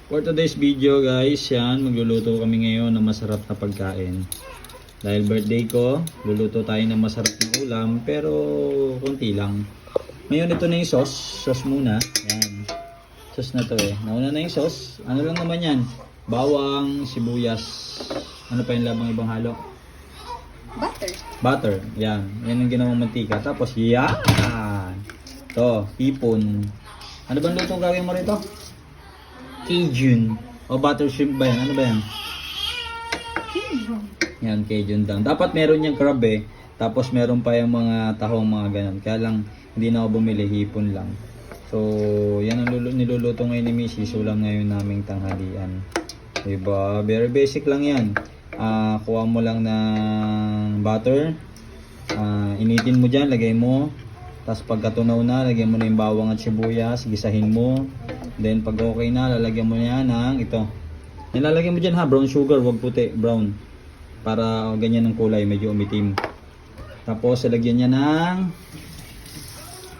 For today's video guys, yan, magluluto kami ngayon ng masarap na pagkain. Dahil birthday ko, luluto tayo ng masarap na ulam, pero konti lang. Ngayon ito na yung sauce muna. Yan, sauce na to eh. Nauna na yung sauce, ano lang naman yan? Bawang, sibuyas, ano pa yung labang ibang halo? Butter, yan. Yan ang ginawang mantika. Tapos yan, to, hipon. Ano bang lutong gagawin mo rito? Cajun. O butter shrimp ba yan? Ano ba yan? Cajun. Yan, Cajun down. Dapat meron yung crab eh. Tapos meron pa yung mga tahong mga ganun. Kaya lang, hindi na ako bumili. Hipon lang. So, yan ang niluluto ngayon ni Mrs. Ulam ngayon naming tanghalian. Diba? Very basic lang yan. Kuha mo lang ng butter. Initin mo dyan. Lagay mo. Tapos pagkatunaw na, lagyan mo na yung bawang at sibuyas, gisahin mo. Then pag okay na, lalagyan mo na ng ito. Nilalagyan mo dyan ha, brown sugar, wag puti, brown. Para ganyan ang kulay, medyo umitim. Tapos lalagyan niya ng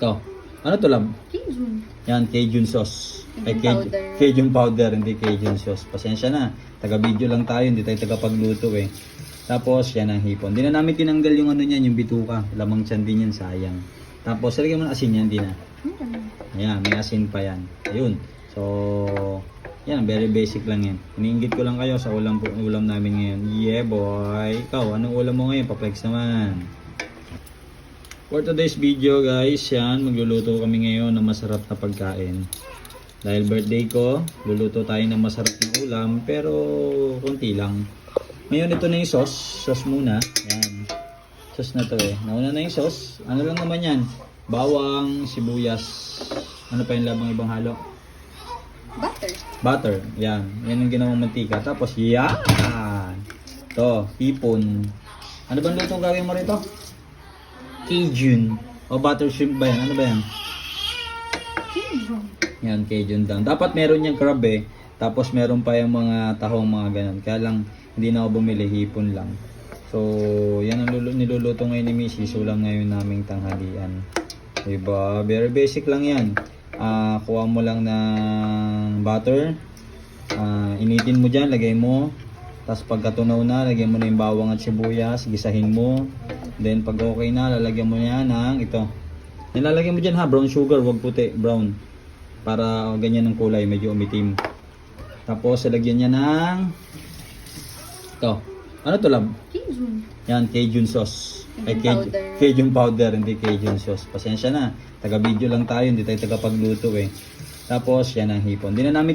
ito. Ano to lab? Cajun. Yan, Cajun sauce. Powder. Cajun powder, hindi Cajun sauce. Pasensya na, taga-video lang tayo, hindi tayo taga-pagluto eh. Tapos yan ang hipon. Hindi na namin tinanggal yung ano niyan, yung bituka. Lamang tiyan din yan, sayang. Tapos, lagyan mo ng asin yan, di na. Ayan, may asin pa yan. Ayun. So, yan, very basic lang yan. Iniinggit ko lang kayo sa ulam namin ngayon. Yeah, boy. Ikaw, anong ulam mo ngayon? Paplex naman. For today's video, guys, yan, magluluto kami ngayon ng masarap na pagkain. Dahil birthday ko, luluto tayo ng masarap na ulam, pero konti lang. Ngayon, ito na yung sauce muna. Yan. Sauce na to eh. Nauna na yung sauce. Ano lang naman yan? Bawang, sibuyas. Ano pa yung labang ibang halo? Butter. Yan. Yan ang ginawang mantika. Tapos yan. To, hipon. Ano bang lutong gagawin mo rito? Cajun. O butter shrimp ba yan? Ano ba yan? Cajun. Yan, Cajun down. Dapat meron yung crab eh. Tapos meron pa yung mga tahong mga ganun. Kaya lang, hindi na ako bumili. Hipon lang. So, yan ang niluluto ngayon ni Mrs. Ulam ngayon naming tanghalian. Diba? Very basic lang yan. Kuha mo lang ng butter. Initin mo dyan, lagay mo. Tapos pagkatunaw na, lagyan mo na yung bawang at sibuyas. Gisahin mo. Then pag okay na, lalagyan mo na ng ito. Nilalagyan mo dyan ha, brown sugar, wag puti, brown. Para ganyan ang kulay, medyo umitim. Tapos, lagyan niya ng ito. Ano to lab? Cajun. Yan, Cajun sauce. Powder. Cajun powder, hindi Cajun sauce. Pasensya na, taga-video lang tayo, hindi tayo taga-pagluto eh. Tapos, yan ang hipon. Hindi na namin